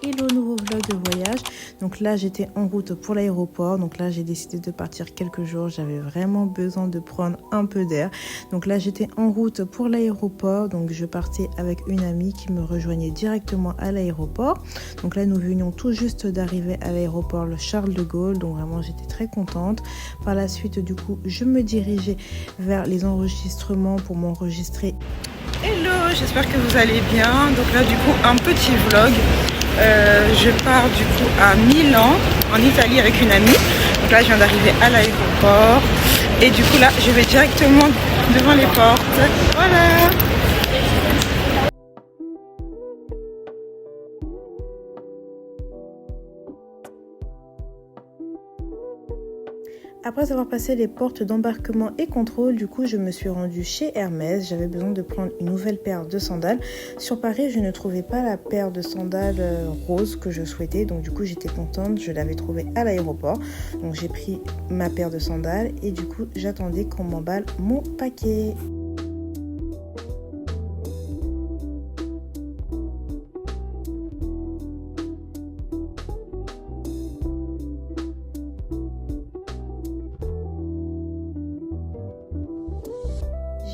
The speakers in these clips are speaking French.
Hello, nouveau vlog de voyage. Donc là j'étais en route pour l'aéroport, donc là j'ai décidé de partir quelques jours, j'avais vraiment besoin de prendre un peu d'air. Donc là j'étais en route pour l'aéroport, donc je partais avec une amie qui me rejoignait directement à l'aéroport. Donc là nous venions tout juste d'arriver à l'aéroport le Charles de Gaulle, donc vraiment j'étais très contente. Par la suite du coup je me dirigeais vers les enregistrements pour m'enregistrer. Hello, j'espère que vous allez bien. Donc là du coup un petit vlog. Je pars du coup à Milan en Italie avec une amie. Donc là je viens d'arriver à l'aéroport et du coup là je vais directement devant les portes. Voilà. Après avoir passé les portes d'embarquement et contrôle, du coup je me suis rendue chez Hermès. J'avais besoin de prendre une nouvelle paire de sandales. Sur Paris je ne trouvais pas la paire de sandales rose que je souhaitais, donc du coup j'étais contente, je l'avais trouvée à l'aéroport. Donc j'ai pris ma paire de sandales et du coup j'attendais qu'on m'emballe mon paquet.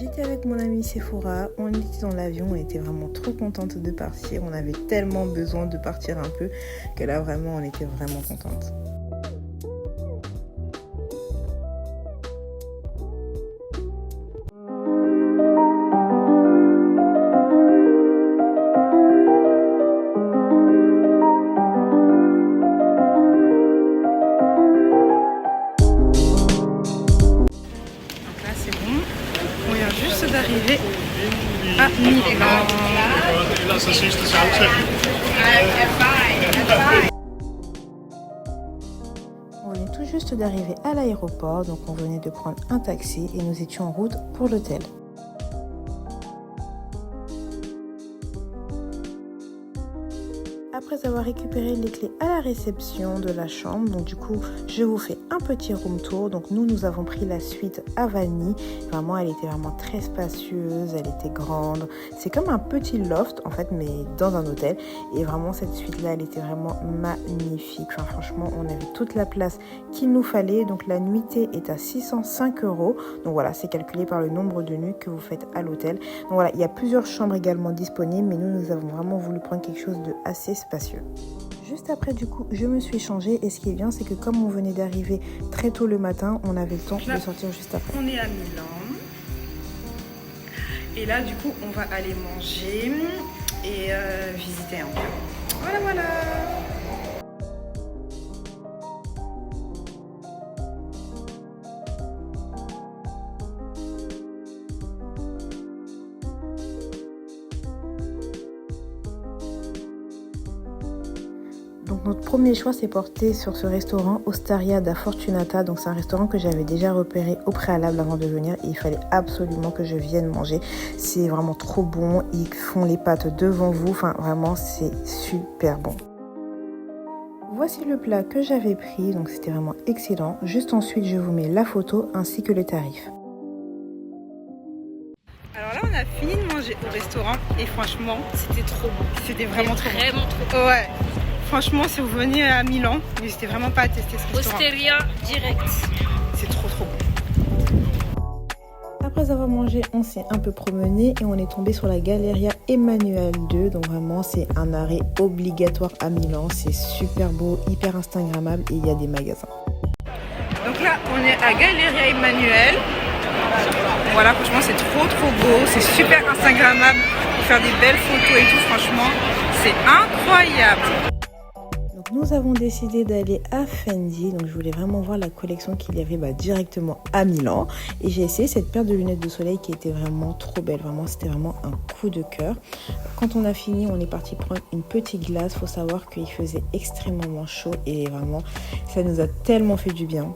J'étais avec mon amie Sephora, on était dans l'avion, on était vraiment trop contente de partir. On avait tellement besoin de partir un peu que là vraiment on était vraiment contente. D'arriver à Milan. On venait tout juste d'arriver à l'aéroport, donc on venait de prendre un taxi et nous étions en route pour l'hôtel. Après avoir récupéré les clés à la réception de la chambre, donc du coup je vous fais un petit room tour. Donc nous avons pris la suite à Vanille. Vraiment elle était vraiment très spacieuse, elle était grande. C'est comme un petit loft en fait mais dans un hôtel. Et vraiment cette suite là elle était vraiment magnifique. Enfin franchement on avait toute la place qu'il nous fallait. Donc la nuitée est à 605 €. Donc voilà, c'est calculé par le nombre de nuits que vous faites à l'hôtel. Donc voilà, il y a plusieurs chambres également disponibles, mais nous avons vraiment voulu prendre quelque chose de assez spacieux. Juste après du coup je me suis changée et ce qui est bien c'est que comme on venait d'arriver très tôt le matin, on avait le temps de sortir juste après. On est à Milan et là du coup on va aller manger et visiter un peu. Voilà voilà. Donc notre premier choix s'est porté sur ce restaurant Osteria da Fortunata. Donc c'est un restaurant que j'avais déjà repéré au préalable avant de venir et il fallait absolument que je vienne manger. C'est vraiment trop bon, ils font les pâtes devant vous, enfin vraiment c'est super bon. Voici le plat que j'avais pris, donc c'était vraiment excellent. Juste ensuite je vous mets la photo ainsi que le tarif. Alors là on a fini de manger au restaurant et franchement c'était trop bon. C'était vraiment trop bon. Ouais. Franchement, si vous venez à Milan, n'hésitez vraiment pas à tester ce restaurant. Osteria direct. C'est trop bon. Après avoir mangé, on s'est un peu promené et on est tombé sur la Galleria Emmanuel II. Donc vraiment, c'est un arrêt obligatoire à Milan. C'est super beau, hyper instagrammable et il y a des magasins. Donc là, on est à Galleria Emmanuel. Voilà, franchement, c'est trop beau. C'est super instagrammable pour faire des belles photos et tout. Franchement, c'est incroyable. Nous avons décidé d'aller à Fendi, donc je voulais vraiment voir la collection qu'il y avait directement à Milan et j'ai essayé cette paire de lunettes de soleil qui était vraiment trop belle, vraiment c'était vraiment un coup de cœur. Quand on a fini, on est parti prendre une petite glace. Faut savoir qu'il faisait extrêmement chaud et vraiment ça nous a tellement fait du bien.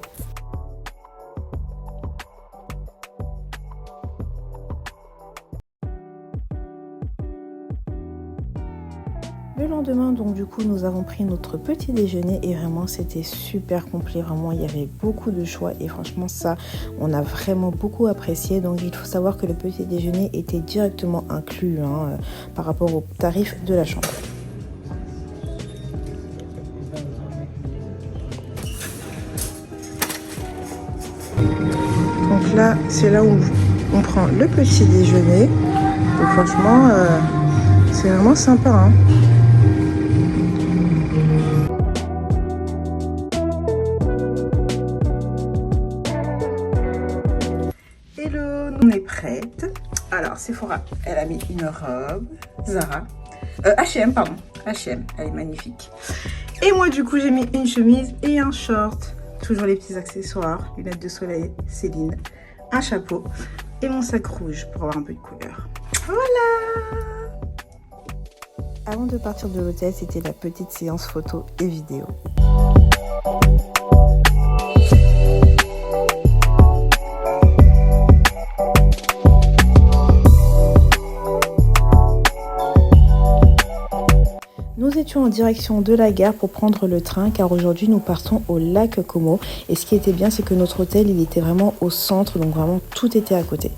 Le lendemain, donc du coup, nous avons pris notre petit déjeuner et vraiment c'était super complet. Vraiment, il y avait beaucoup de choix et franchement ça, on a vraiment beaucoup apprécié. Donc il faut savoir que le petit déjeuner était directement inclus par rapport au tarif de la chambre. là, c'est là où on prend le petit déjeuner. Donc franchement, c'est vraiment sympa, hein. Hello, on est prête. Alors, Sephora, elle a mis une robe. Zara. H&M, pardon. H&M, elle est magnifique. Et moi, du coup, j'ai mis une chemise et un short. Toujours les petits accessoires. Lunettes de soleil, Céline. Un chapeau. Et mon sac rouge pour avoir un peu de couleur. Voilà! Avant de partir de l'hôtel, c'était la petite séance photo et vidéo. Nous étions en direction de la gare pour prendre le train car aujourd'hui nous partons au lac Como et ce qui était bien c'est que notre hôtel il était vraiment au centre donc vraiment tout était à côté.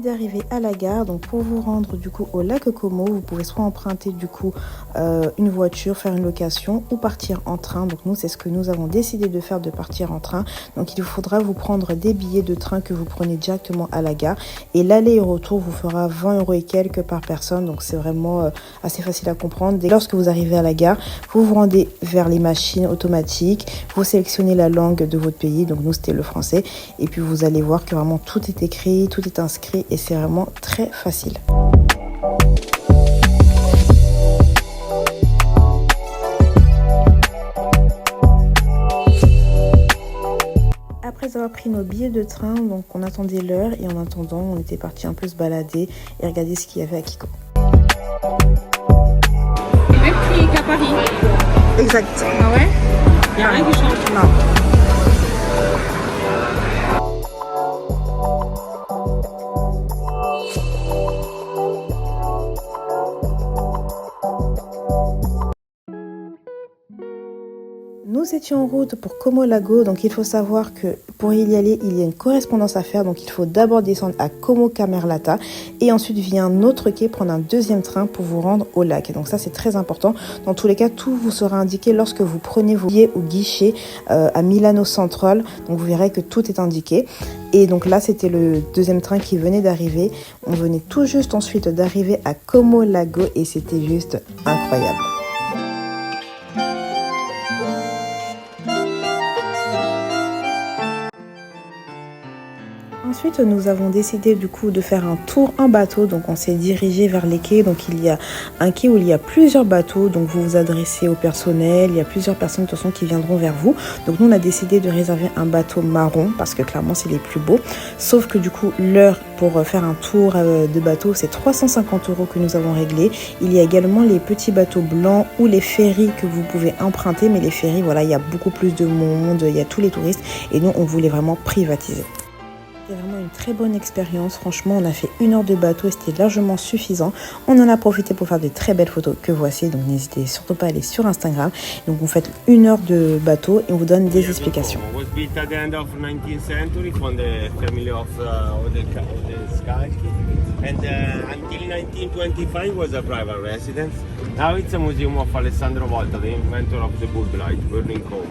D'arriver à la gare, donc pour vous rendre du coup au lac Como, vous pouvez soit emprunter du coup une voiture, faire une location ou partir en train. Donc nous c'est ce que nous avons décidé de faire, de partir en train. Donc il faudra vous prendre des billets de train que vous prenez directement à la gare et l'aller et retour vous fera 20 € et quelques par personne. Donc c'est vraiment assez facile à comprendre. Dès lorsque vous arrivez à la gare, vous vous rendez vers les machines automatiques, vous sélectionnez la langue de votre pays, donc nous c'était le français et puis vous allez voir que vraiment tout est écrit, tout est inscrit et c'est vraiment très facile. Après avoir pris nos billets de train, donc on attendait l'heure et en attendant on était parti un peu se balader et regarder ce qu'il y avait à Kiko. Même prix qu'à Paris. Exact. Ah ouais? Il n'y a rien qui change? Non. Nous étions en route pour Como Lago, donc il faut savoir que pour y aller, il y a une correspondance à faire, donc il faut d'abord descendre à Como Camerlata et ensuite via un autre quai prendre un deuxième train pour vous rendre au lac. Et donc ça c'est très important. Dans tous les cas, tout vous sera indiqué lorsque vous prenez vos billets au guichet à Milano Central, donc vous verrez que tout est indiqué. Et donc là c'était le deuxième train qui venait d'arriver. On venait tout juste ensuite d'arriver à Como Lago et c'était juste incroyable. Ensuite, nous avons décidé du coup de faire un tour en bateau. Donc, on s'est dirigé vers les quais. Donc, il y a un quai où il y a plusieurs bateaux. Donc, vous vous adressez au personnel. Il y a plusieurs personnes de toute façon qui viendront vers vous. Donc, nous, on a décidé de réserver un bateau marron parce que clairement, c'est les plus beaux. Sauf que du coup, l'heure pour faire un tour de bateau, c'est 350 € que nous avons réglé. Il y a également les petits bateaux blancs ou les ferries que vous pouvez emprunter. Mais les ferries, voilà, il y a beaucoup plus de monde. Il y a tous les touristes. Et nous, on voulait vraiment privatiser. C'était vraiment une très bonne expérience. Franchement, on a fait 1 heure de bateau et c'était largement suffisant. On en a profité pour faire de très belles photos que voici. Donc, n'hésitez surtout pas à aller sur Instagram. Donc, vous faites 1 heure de bateau et on vous donne des explications. Was built at the end of 19th century from the family of the Scalchi, and until 1925 was a private residence. Now it's a museum of Alessandro Volta, the inventor of the bulb light, burning coal.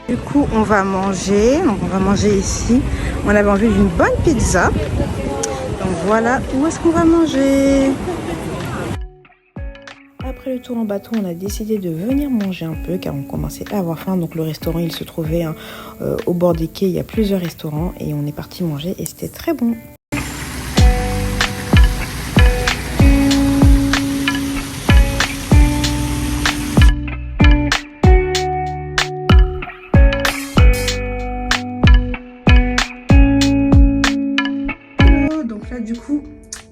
Du coup, on va manger. Donc, on va manger ici. On avait envie d'une bonne pizza. Donc, voilà où est-ce qu'on va manger. Après le tour en bateau, on a décidé de venir manger un peu car on commençait à avoir faim. Donc, le restaurant, il se trouvait au bord des quais. Il y a plusieurs restaurants et on est parti manger et c'était très bon. Du coup,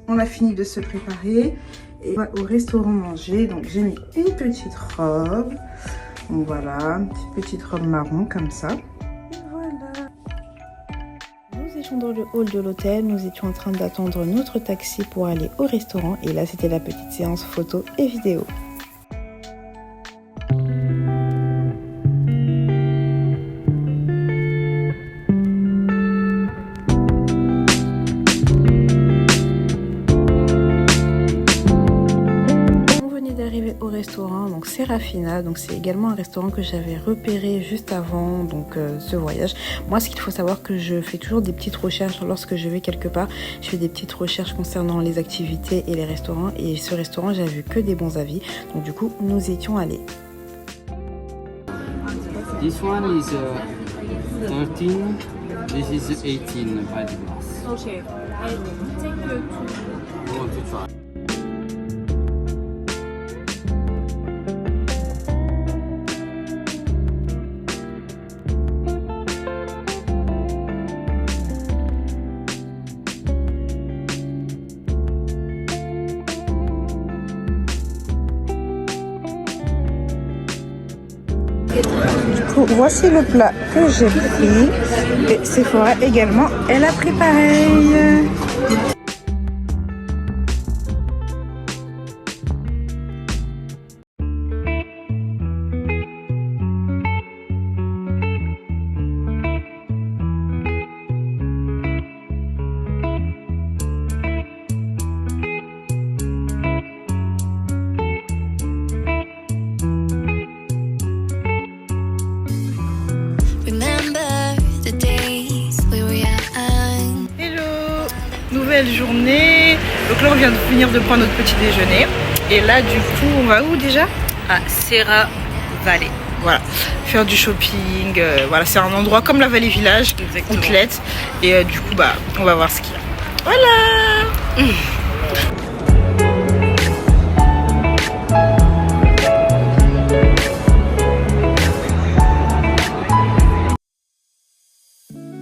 on a fini de se préparer et on va au restaurant manger. Donc j'ai mis une petite robe. Donc voilà, une petite robe marron comme ça. Et voilà. Nous étions dans le hall de l'hôtel. Nous étions en train d'attendre notre taxi pour aller au restaurant. Et là, c'était la petite séance photo et vidéo. Au restaurant, donc Serafina, donc c'est également un restaurant que j'avais repéré juste avant donc ce voyage. Moi, ce qu'il faut savoir, que je fais toujours des petites recherches lorsque je vais quelque part. Je fais des petites recherches concernant les activités et les restaurants, et ce restaurant, j'ai vu que des bons avis, donc du coup nous étions allés. This one is 13, this is 18 by the glass. Okay. I take the two. You want to try? Du coup, voici le plat que j'ai pris. Et Sephora également, elle a pris pareil. Nouvelle journée, donc là on vient de finir de prendre notre petit déjeuner et là du coup on va où déjà? À Serra Valley, voilà, faire du shopping, voilà, c'est un endroit comme la Vallée Village, outlet, et du coup bah on va voir ce qu'il y a, voilà.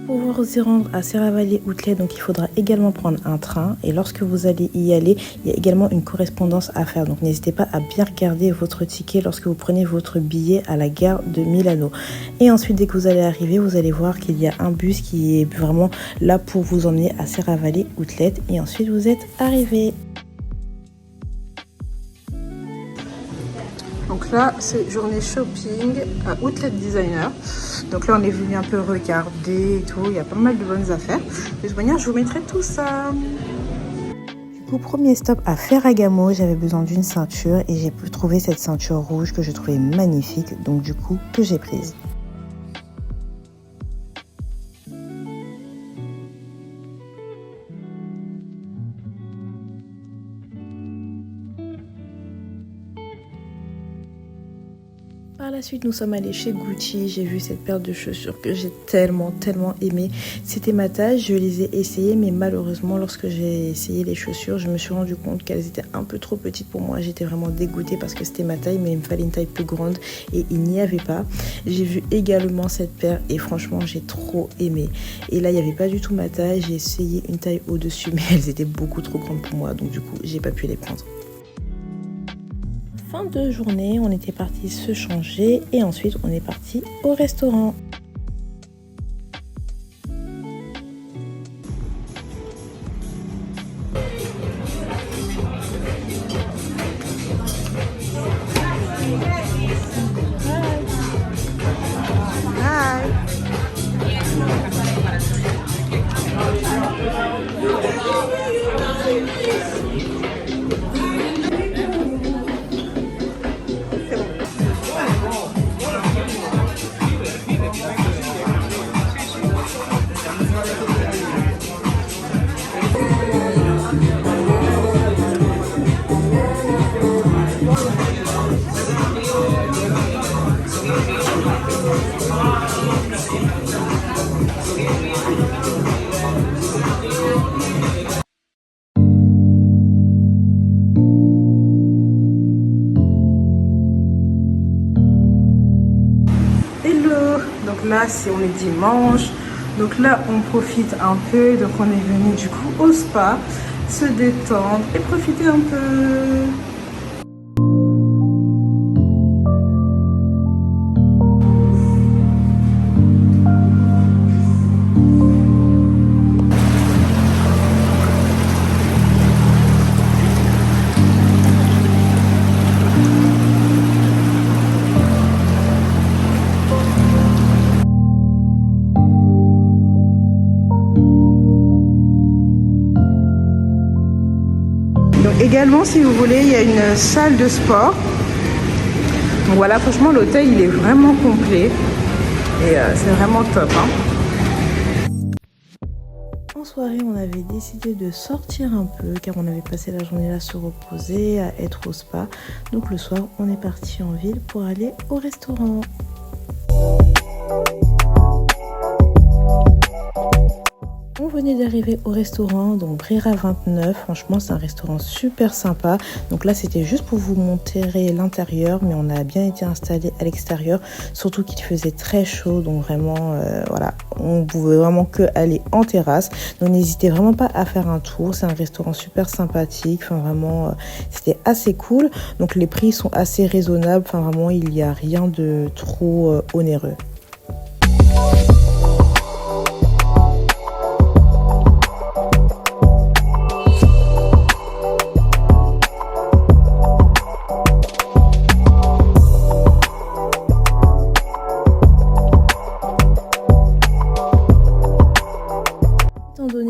Pour vous y rendre à Serra Valley Outlet, donc il faudra également prendre un train, et lorsque vous allez y aller, il y a également une correspondance à faire, donc n'hésitez pas à bien regarder votre ticket lorsque vous prenez votre billet à la gare de Milano. Et ensuite, dès que vous allez arriver, vous allez voir qu'il y a un bus qui est vraiment là pour vous emmener à Serra Valley Outlet, et ensuite vous êtes arrivé. Donc là, c'est journée shopping à Outlet Designer. Donc là, on est venu un peu regarder et tout. Il y a pas mal de bonnes affaires. De toute manière, je vous mettrai tout ça. Du coup, premier stop à Ferragamo. J'avais besoin d'une ceinture et j'ai pu trouver cette ceinture rouge que je trouvais magnifique. Donc du coup, que j'ai prise. Par la suite, nous sommes allés chez Gucci. J'ai vu cette paire de chaussures que j'ai tellement aimé. C'était ma taille, je les ai essayées, mais malheureusement, lorsque j'ai essayé les chaussures, je me suis rendu compte qu'elles étaient un peu trop petites pour moi. J'étais vraiment dégoûtée parce que c'était ma taille, mais il me fallait une taille plus grande et il n'y avait pas. J'ai vu également cette paire et franchement, j'ai trop aimé. Et là, il n'y avait pas du tout ma taille. J'ai essayé une taille au-dessus, mais elles étaient beaucoup trop grandes pour moi, donc du coup, j'ai pas pu les prendre. Fin de journée, on était parti se changer et ensuite on est parti au restaurant. Donc là, on est dimanche. Donc là, on profite un peu. Donc on est venu du coup au spa. se détendre et profiter un peu. Donc également, si vous voulez, il y a une salle de sport. Donc voilà, franchement, l'hôtel, il est vraiment complet. Et c'est vraiment top. En soirée, on avait décidé de sortir un peu, car on avait passé la journée là à se reposer, à être au spa. Donc le soir, on est parti en ville pour aller au restaurant. On venait d'arriver au restaurant, donc Brera 29. Franchement, c'est un restaurant super sympa. Donc là, c'était juste pour vous montrer l'intérieur, mais on a bien été installé à l'extérieur. Surtout qu'il faisait très chaud, donc vraiment, voilà, on pouvait vraiment que aller en terrasse. Donc n'hésitez vraiment pas à faire un tour. C'est un restaurant super sympathique. Enfin, vraiment, c'était assez cool. Donc les prix sont assez raisonnables. Enfin, vraiment, il n'y a rien de trop onéreux.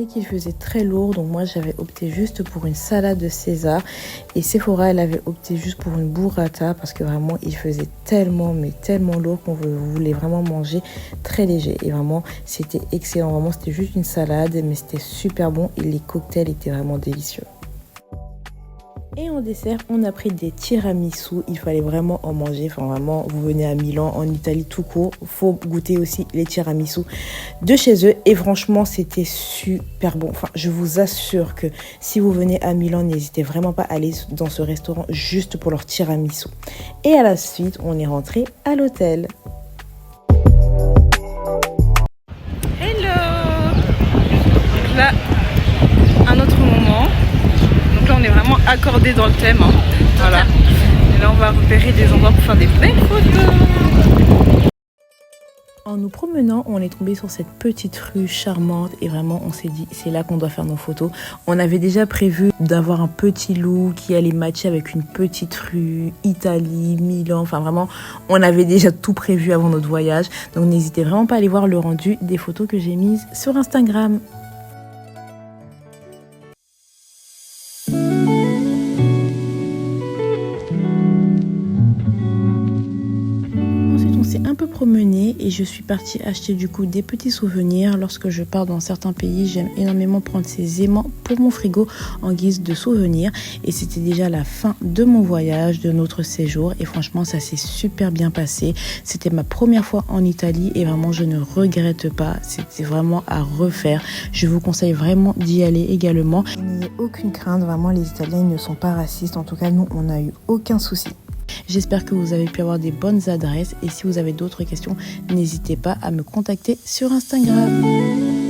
Qu'il faisait très lourd, donc moi j'avais opté juste pour une salade de César et Sephora elle avait opté juste pour une burrata parce que vraiment il faisait tellement mais tellement lourd qu'on voulait vraiment manger très léger et vraiment c'était excellent. Vraiment c'était juste une salade mais c'était super bon et les cocktails étaient vraiment délicieux. Et en dessert, on a pris des tiramisu. Il fallait vraiment en manger. Enfin, vraiment, vous venez à Milan, en Italie tout court, faut goûter aussi les tiramisu de chez eux. Et franchement, c'était super bon. Enfin, je vous assure que si vous venez à Milan, n'hésitez vraiment pas à aller dans ce restaurant juste pour leur tiramisu. Et à la suite, on est rentré à l'hôtel. Hello! Donc là, un autre moment. Donc là on est vraiment accordé dans le thème, hein. Voilà. Et là on va repérer des endroits pour faire des belles photos. En nous promenant, on est tombé sur cette petite rue charmante et vraiment on s'est dit c'est là qu'on doit faire nos photos. On avait déjà prévu d'avoir un petit look qui allait matcher avec une petite rue, Italie, Milan, enfin vraiment on avait déjà tout prévu avant notre voyage. Donc n'hésitez vraiment pas à aller voir le rendu des photos que j'ai mises sur Instagram. Un peu promené et je suis partie acheter du coup des petits souvenirs. Lorsque je pars dans certains pays, j'aime énormément prendre ces aimants pour mon frigo en guise de souvenir et c'était déjà la fin de mon voyage, de notre séjour et franchement ça s'est super bien passé. C'était ma première fois en Italie et vraiment je ne regrette pas, c'était vraiment à refaire. Je vous conseille vraiment d'y aller également. Il n'y a aucune crainte, vraiment les Italiens ils ne sont pas racistes, en tout cas nous on n'a eu aucun souci. J'espère que vous avez pu avoir des bonnes adresses et si vous avez d'autres questions, n'hésitez pas à me contacter sur Instagram.